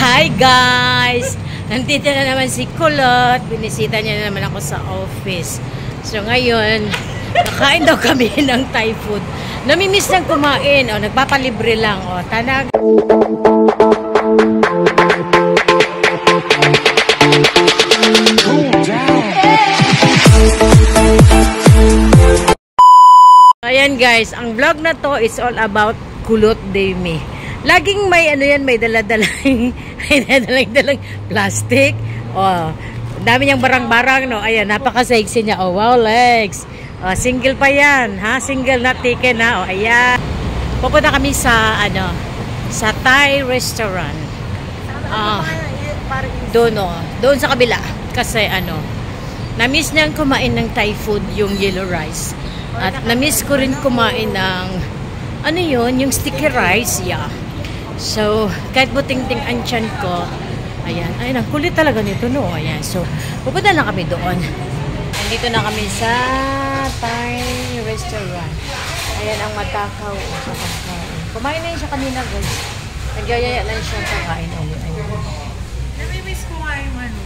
Hi guys! Nandito na naman si Kulot. Binisita niya na naman ako sa office. So ngayon, nakain daw kami ng Thai food. Namimiss nang kumain. O, nagpapalibre lang. O, tanag. Ayan guys, ang vlog na to is all about Kulot Day Me. Laging may ano yan, may daladalang plastic. Oh, dami niyang barang-barang, no. Ayan, napaka-sexy niya. Oh, wow, legs. Oh, single pa yan, ha? Single na ticket, ha? Oh, ayan. Pupunta kami sa ano, sa Thai restaurant. Doon, oh. Doon sa kabila. Kasi ano, na-miss niyang kumain ng Thai food, yung yellow rice. At na-miss ko rin kumain ng ano yun, yung sticky rice, yeah. So, kahit buting-ting ang tiyan ko, ayan, ay, ang kulit talaga nito, no? Ayan, so, pupunta na kami doon. Nandito na kami sa Thai restaurant. Ayan ang matakaw. Kumain na yun siya kanina, guys. Nagyayaya lang siya kakain ulit. Namimiss ko nga yung ano.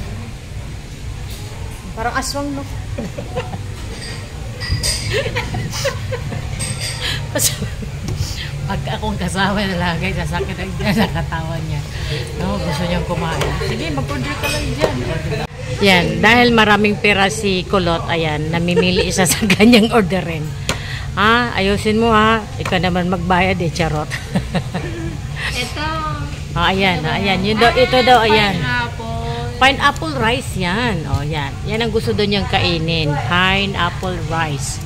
Parang aswang, no? Pag akong kasama na lagay, sasakit ang dyan, nakatawan niya. No, gusto niyang kumain. Sige, mag-order ka lang dyan. Yan, dahil maraming pera si Kulot, ayan, namimili isa sa ganyang orderin. Ha, ayusin mo ha. Ikaw naman magbayad eh, charot. Ito. Ayan, ayan. Yun daw, ito daw, ayan. Pineapple. Pineapple rice yan. O, yan. Yan ang gusto doon niyang kainin. Pineapple rice.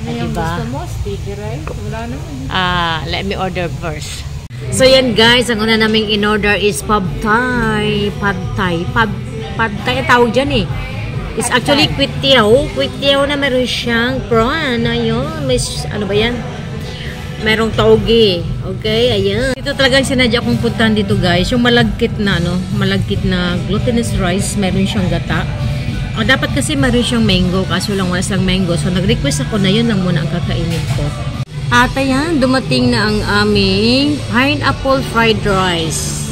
Ano yung diba? gusto mo? Sticky rice? Wala naman. Let me order first. So yan guys, ang una naming in-order is pad thai. Pad thai. Pad thai tawag dyan eh. It's actually kwitiao. Kwitiao na meron siyang prawn. Ayun. May, ano ba yan? Merong toge. Okay, ayan. Ito talagang sinadya kong puntahan dito guys. Yung malagkit na, no? Malagkit na glutinous rice. Meron siyang gata. Dapat kasi meron siyang mango, kaso lang wala siyang mango. So, nag-request ako na yun lang muna ang kakainin ko. At ayan, dumating na ang aming pineapple fried rice.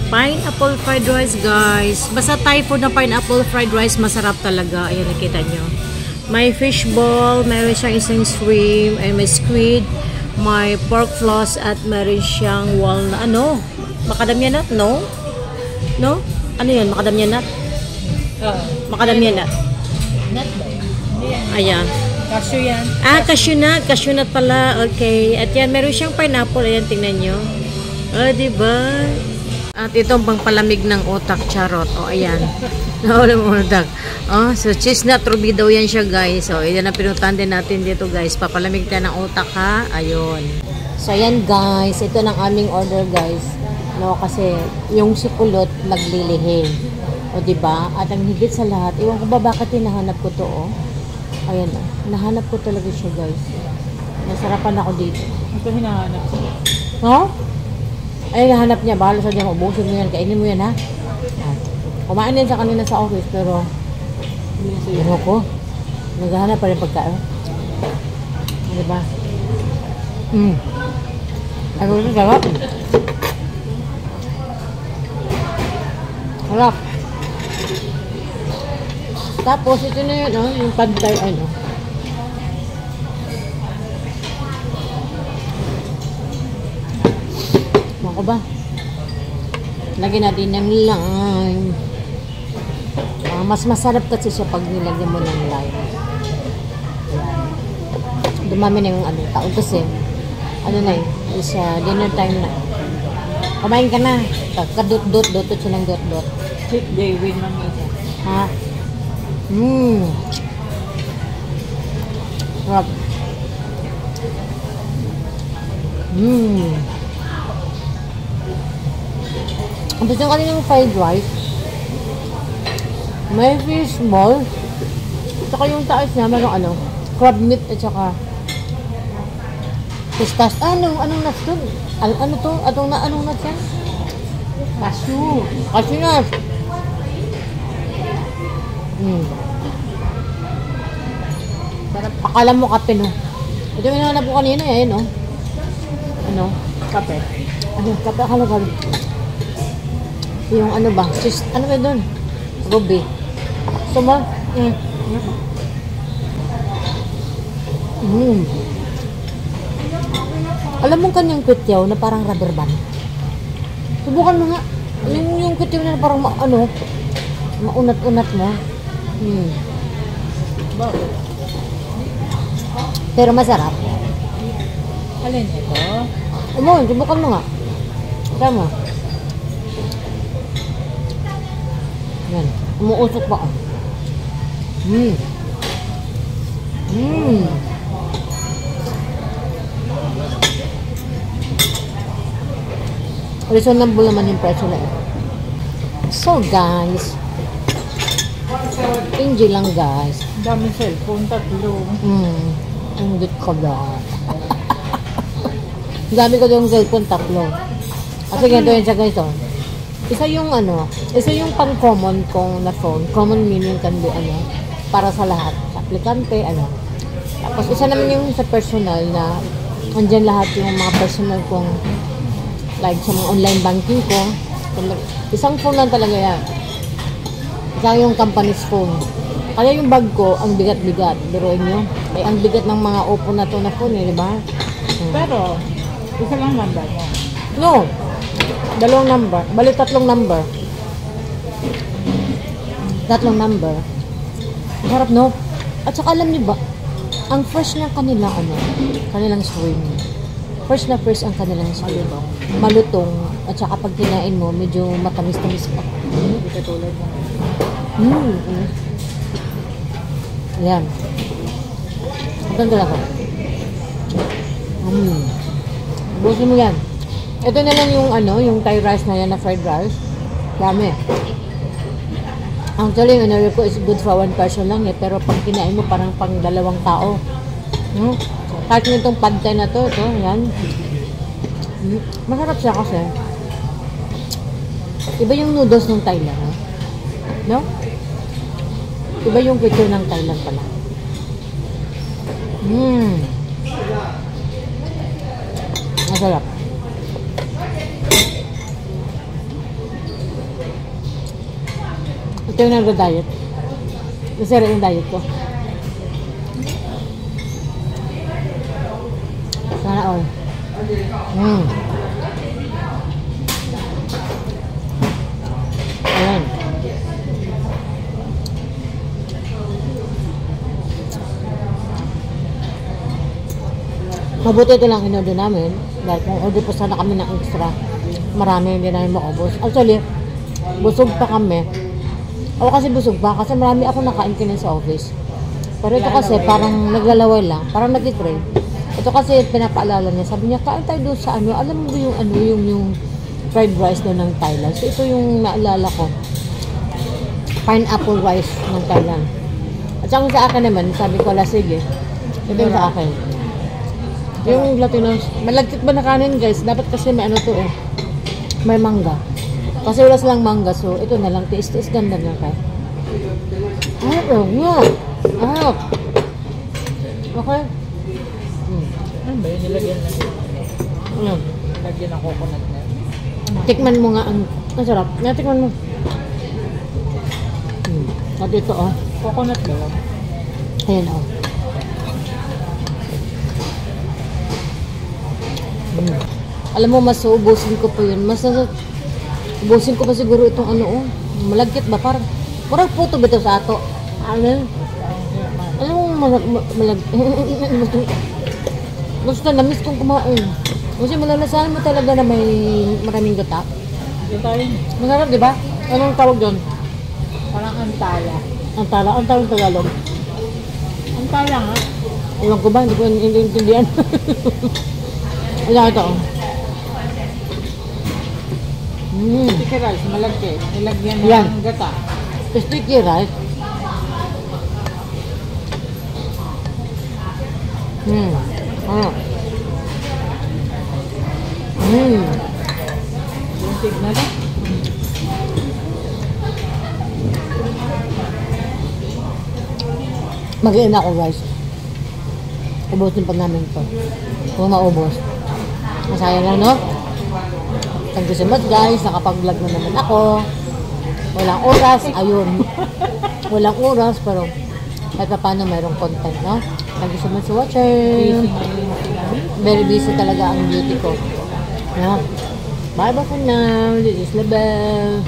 Pineapple fried rice, guys. Basta Thai food na pineapple fried rice, masarap talaga. Ayan, nakita nyo. May fish ball, meron siyang isang shrimp, and may squid, may pork floss, at meron siyang walnut. Ano? Macadamia nut? No? No? Ano yun? Macadamia nut? Macadamia nut. Nut ba? Ayan. Cashew yan. Cashew nut. Cashew nut pala. Okay. At yan, meron siyang pineapple. Ayan, tingnan nyo. Diba? At itong pangpalamig ng utak, charot. Ayan. Nawala mo utak. So chestnut ruby daw yan siya, guys. Yan ang pinuntahan din natin dito, guys. Papalamig tayo ng utak, ha? Ayun. So, ayan, guys. Ito ng aming order, guys. No, kasi yung si Kulot naglilihi. O, diba? At ang higit sa lahat, iwan ko ba bakit hinahanap ko to, oh? Ayan, oh. Nahanap ko talaga siya, guys. Nasarapan ako dito. Ito hinahanap ko. Huh? Ay, nahanap niya. Bahala sa diyan. Ubusin mo yan. Kainin mo yan, ha? Kumain din sa kanina sa office, pero ano ko? Naghahanap pa rin pagkain. Diba? Ano ito, sarap? Sarap. Tapos, ito na yun, oh, yung pad thai, ano. Mako ba? Lagyan natin ng lime. Mas masarap kasi siya pag nilagyan mo ng lime. Dumami na yung ano, tao kasi. Ano na yun, is dinner time na. Kumain ka na. Kadut-dut, dutot siya ng dot-dot. Cheat day, win lang isa. Ha? Sarap. Tapos yung kanilang fried rice, may fish ball, saka yung taas niya, mayroong ano, crab meat at saka pistas. Anong nuts to? Ano to? Anong nuts yan? Cashew. Cashew nuts. Akala mo kape, no? Ito yung hinahanap ko kanina, eh, no? Ano? Kape. Ano? Kape, akala ko. Yung ano ba? Ano ba doon? Ruby. Gusto mo? Alam mo kanyang kwetiyaw na parang rubber band? Subukan mo nga. Yung kwetiyaw na parang maunat-unat mo. Bakit? Pero masarap. Alin ito? Subukan mo nga. Tama. Yan. Umuusok pa ako. Reasonable naman yung presyo na ito. So guys, enjoy lang guys. Ang daming cellphone, 3. Hindi ko ba? Ang dami ko yung cellphone, 3. Kasi ganito yun siya guys. Isa yung pang-common kong na phone. Common meaning can be para sa lahat. Sa aplikante, Tapos isa naman yung sa personal na andyan lahat yung mga personal kong like sa mga online banking ko. Isang phone lang talaga yan. Isa yung company's phone. Kaya yung bag ko, ang bigat-bigat. Biruin nyo. Ay, ang bigat ng mga Oppo na to na phone di ba? Pero, isa lang number mo. No. 2 number. Bali 3 number. 3 number. Harap no? At saka alam niyo ba, ang first ng kanilang screen. First ang kanilang screen. Malutong. At saka pag kinain mo, medyo matamis-tamis pa. Hindi katulad mo. Yan. Ang ganda lang ko. Busin mo yan. Ito na lang yung Thai rice na yan na fried rice. Dami. Actually, yung ko is good for 1 person lang pero pag kinain mo parang pang 2 tao. Kahit nitong pad thai na to, yan. Masarap siya kasi. Iba yung noodles ng Thailand. No? Iba yung picture ng Thailand pala. Masarap. Ito yung nag-diet. Masarap yung diet ko. Sana all. Ayan. Mabuti ito lang in-order namin. Dahil kung order pa sana kami ng extra, marami hindi namin maubos. Actually, busog pa kami. Ako kasi busog pa kasi marami ako nakain kinin sa office. Pero ito kasi parang naglalaway lang, parang nag-trade. Ito kasi pinapaalala niya, sabi niya, kain tayo doon sa alam mo yung fried rice doon ng Thailand. So ito yung naalala ko. Pineapple rice ng Thailand. At saka sa akin naman, sabi ko, sige. Ito yung sa akin. Yung Latinos, malagkit ba na kanin guys? Dapat kasi may may mangga. Kasi wala silang mangga, so ito na lang, tiis-tiis ganda na kayo. Okay. Ano ba yun? Nilagyan na yun. Lagyan ng coconut na yun. Tikman mo nga ang masarap. Tikman mo. At ito Coconut ba yun? Ayan Alam mo, mas ubusin ko pa yun. Ubusin ko pa siguro itong malagkit ba? Parang puto bito sa ato. Alam mo, basta namis kong kumain. Kasi malalasahan mo talaga na may maraming gata. Gata yun. Masarap, di ba? Anong tawag doon? Parang antala. Antala? Ang tawag Tagalog? Antala nga. Ewan ko ba? Hindi ko intindihan. Ayan ito. Sticky rice, malagkit. Nilagyan Yan. ng gata. Sticky rice. Yung tignan na. Mag-iin ako guys. Ubusin pa namin ito. Kung maubos. Masaya lang, no? Thank you so much guys, nakapag-vlog na naman ako. Walang oras, ayun. Walang oras, pero kahit pa paano mayroong content, no? Thank you so much for watching. Very busy talaga ang beauty ko. Yeah. Bye bye for now. This is Label.